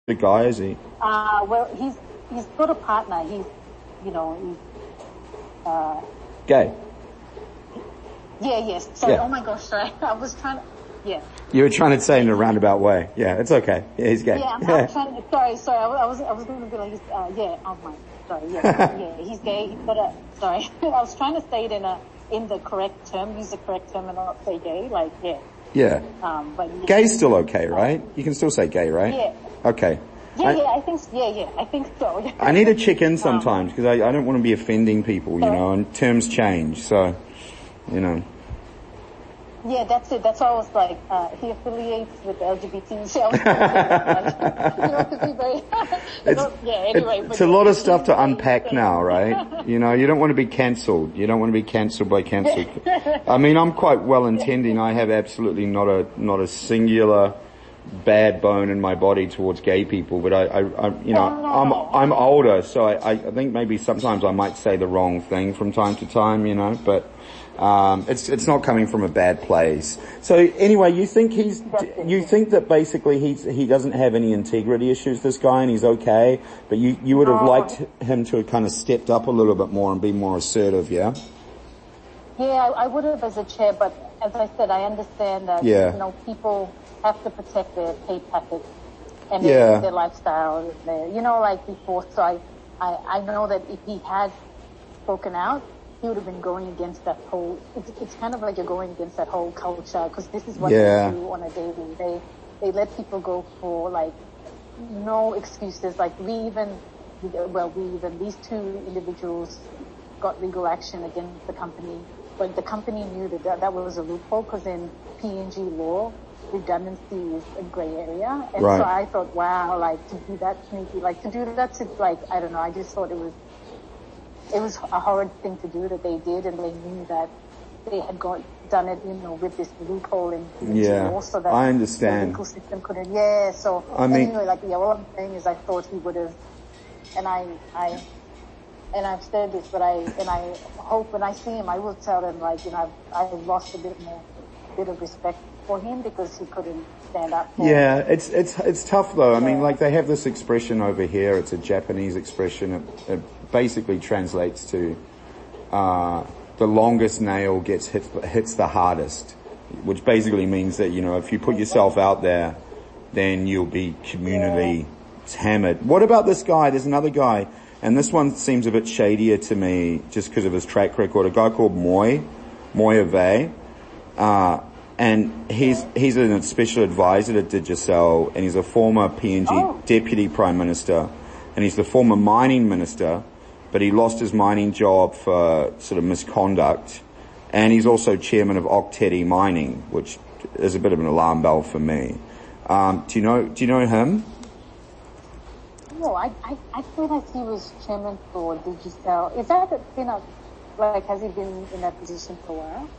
The guy, is he? Well, he's got a partner. He's Gay. Yeah, yes. Sorry. Yeah. Oh my gosh, sorry. I was trying to, yeah. You were trying to say in a roundabout way. Yeah, it's okay. Yeah, he's gay. Yeah, I'm trying to, sorry. I was going to be like, oh my, sorry, yeah, yeah, he's gay. He's got a, sorry. I was trying to say it in the correct term, use the correct term and not say gay, like, yeah. Yeah. But yeah. Gay's still okay, right? You can still say gay, right? Yeah. Okay. I think so. Yeah. I need to check in sometimes because I don't want to be offending people, and terms change, so, Yeah, that's it. That's why I was like, he affiliates with the LGBT. So I was to be very, anyway. It's a lot of stuff to unpack now, right? You don't want to be cancelled. You don't want to be cancelled by cancelled. I mean, I'm quite well intending. I have absolutely not a singular bad bone in my body towards gay people, but I'm older, so I think maybe sometimes I might say the wrong thing from time to time, but it's not coming from a bad place. So anyway, you think that basically he doesn't have any integrity issues, this guy, and he's okay, but you would have liked him to have kind of stepped up a little bit more and be more assertive, yeah? Yeah, I would have as a chair, but as I said, I understand that, people have to protect their pay packets and their lifestyle, like before. So I know that if he had spoken out, he would have been going against that whole, it's kind of like you're going against that whole culture, because this is what they do on a daily. They let people go for like no excuses. Like these two individuals got legal action against the company, but the company knew that was a loophole, because in PNG law, redundancy is a gray area. And so I thought, wow, like to do that to I don't know, I just thought it was a horrid thing to do that they did, and they knew that they had done it, with this loophole in PNG law, so that I understand. the legal system couldn't, so anyway, all I'm saying is I thought he would have, and I've said this, but I hope when I see him, I will tell him, I've lost a bit of respect for him because he couldn't stand up for it's tough though. I mean, they have this expression over here. It's a Japanese expression. It basically translates to the longest nail hits the hardest, which basically means that if you put yourself out there, then you'll be communally hammered. What about this guy? There's another guy, and this one seems a bit shadier to me just because of his track record. A guy called Moi Avei. And he's a special advisor to Digicel, and he's a former PNG deputy prime minister, and he's the former mining minister, but he lost his mining job for sort of misconduct, and he's also chairman of Ok Tedi Mining, which is a bit of an alarm bell for me. Do you know him? No, I feel like he was chairman for Digicel. Is that has he been in that position for a while?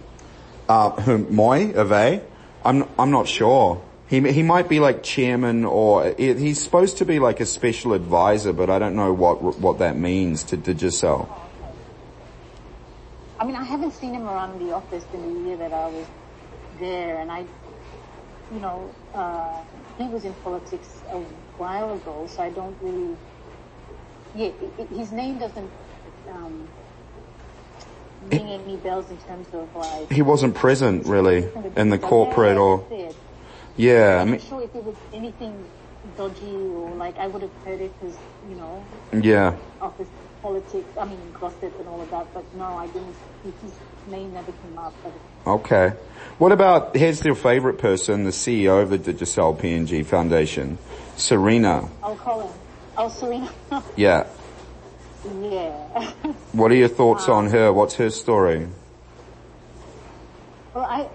Moi Avei? I'm not sure. He might be like chairman, or he's supposed to be like a special advisor, but I don't know what that means to Digicel. I mean, I haven't seen him around the office in the year that I was there, and he was in politics a while ago, so I don't really, his name doesn't, ring any bells in terms of he wasn't present really in the corporate or I'm not sure if it was anything dodgy or I would have heard it because office politics, gossip and all of that, but no, I didn't. His name never came up. Okay, what about, here's your favorite person, the CEO of the Digicel PNG Foundation, Serena. I'll call him. Oh, Serena. Yeah. What are your thoughts on her? What's her story? Well,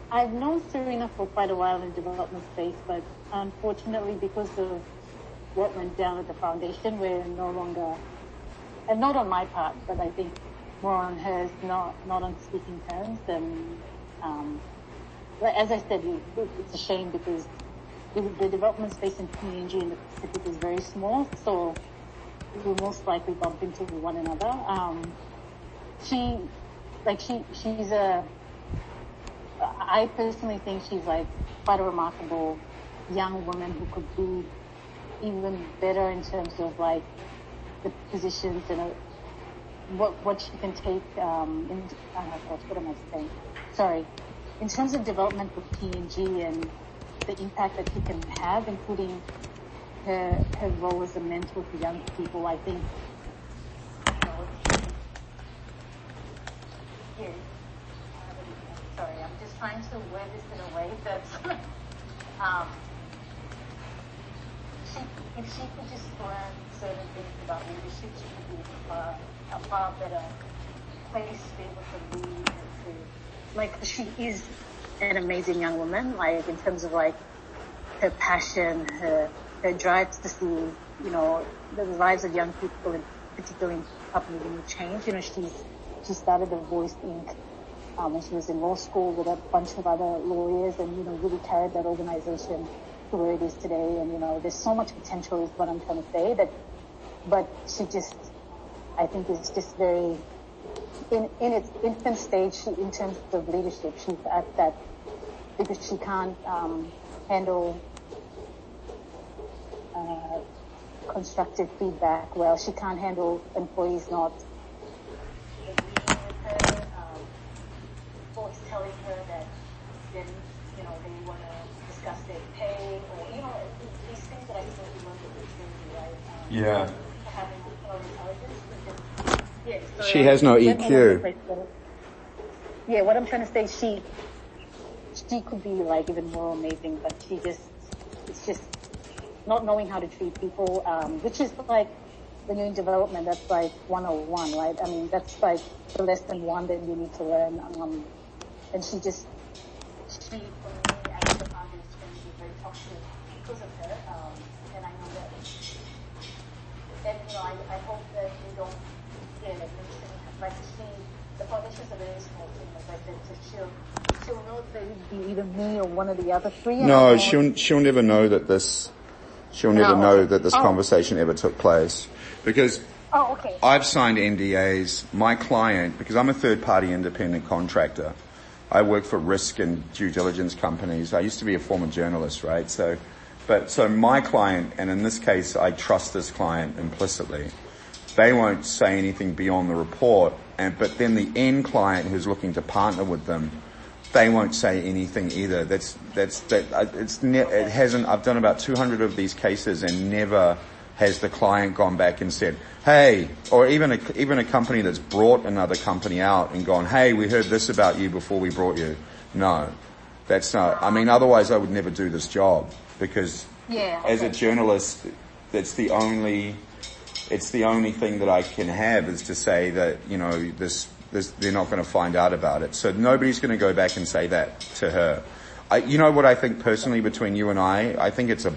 I've known Serena for quite a while in the development space, but unfortunately, because of what went down at the foundation, we're no longer, and not on my part, but I think more on hers, not on speaking terms. And as I said, it's a shame because the development space in PNG and the Pacific is very small, so we'll most likely bump into one another. I personally think she's quite a remarkable young woman who could be even better in terms of like the positions and what she can take. What am I saying? Sorry. In terms of development for P&G and the impact that she can have, including her role as a mentor for young people, I think. Yeah. Sorry, I'm just trying to wear this in a way that's, if she could just learn certain things about leadership, she could be a far better place to be able to lead and to, like, she is an amazing young woman, like, in terms of, like, her passion, her drive to see, you know, the lives of young people, and particularly in Papua New Guinea change. You know, she started the Voice Inc. When she was in law school with a bunch of other lawyers, and, you know, really carried that organization to where it is today. And, you know, there's so much potential is what I'm trying to say, but she just, I think is just very, in its infant stage, in terms of leadership, she's at that, because she can't handle constructive feedback well. She can't handle employees not agreeing with her, always telling her that then, you know, they want to discuss their pay, or, you know, these things that I think we learned at maturity, right? Yeah. Having intelligence. Yeah, so She has no EQ. Yeah, what I'm trying to say, she could be like even more amazing, but it's just not knowing how to treat people, which is like when you're in development, that's like 101, right? I mean, that's like the lesson one that you need to learn. And she for me, I found it to be very toxic because of her. And I know that, and, you know, I hope that you don't get it. Like, the foundations are very small thing, as I said, so she'll know that it would be either me or one of the other three. No, she'll never know that this, conversation ever took place. Because I've signed NDAs. My client, because I'm a third-party independent contractor, I work for risk and due diligence companies. I used to be a former journalist, right? So my client, and in this case, I trust this client implicitly. They won't say anything beyond the report, but then the end client who's looking to partner with them, they won't say anything either. It hasn't. I've done about 200 of these cases, and never has the client gone back and said, "Hey," or even a company that's brought another company out and gone, "Hey, we heard this about you before we brought you." No, that's not. I mean, otherwise I would never do this job, because as a journalist, it's the only thing that I can have is to say that, you know, this they're not going to find out about it. So nobody's going to go back and say that to her. You know what I think personally between you and I think it's a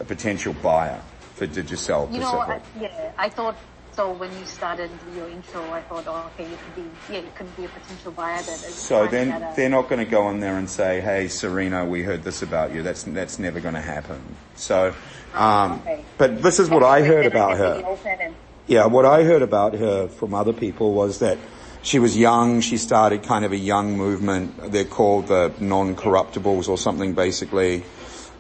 potential buyer for Digicel Pacific. You know, I thought so when you started your intro. I thought, it could be a potential buyer that is. So then they're not going to go in there and say, "Hey, Serena, we heard this about you." That's never going to happen. So, but this is what I heard about her. Yeah, what I heard about her from other people was that she was young. She started kind of a young movement. They're called the Non-Corruptibles or something, basically.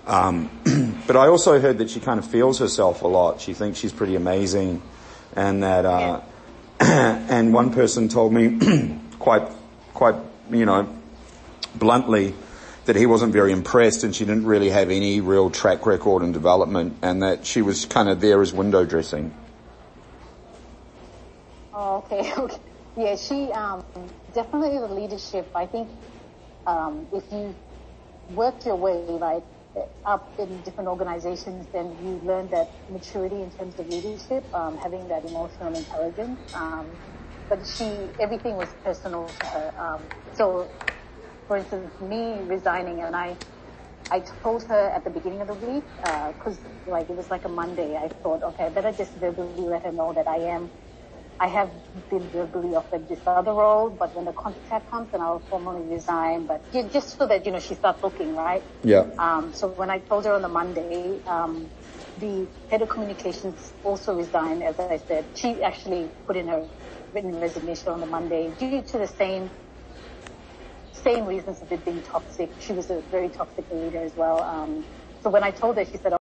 But I also heard that she kind of feels herself a lot. She thinks she's pretty amazing, and that and one person told me quite you know, bluntly, that he wasn't very impressed, and she didn't really have any real track record in development, and that she was kind of there as window dressing. Oh, okay. Yeah, she definitely the leadership. I think if you work your way like up in different organizations, then you learn that maturity in terms of leadership, having that emotional intelligence. But everything was personal to her. So, for instance, me resigning, and I told her at the beginning of the week, because like it was like a Monday, I thought, okay, I better just verbally let her know that I have been verbally offered this other role, but when the contract comes, then I'll formally resign. But just so that, you know, she starts looking, right? Yeah. So when I told her on the Monday, the head of communications also resigned, as I said. She actually put in her written resignation on the Monday due to the same reasons of it being toxic. She was a very toxic leader as well. So when I told her, she said,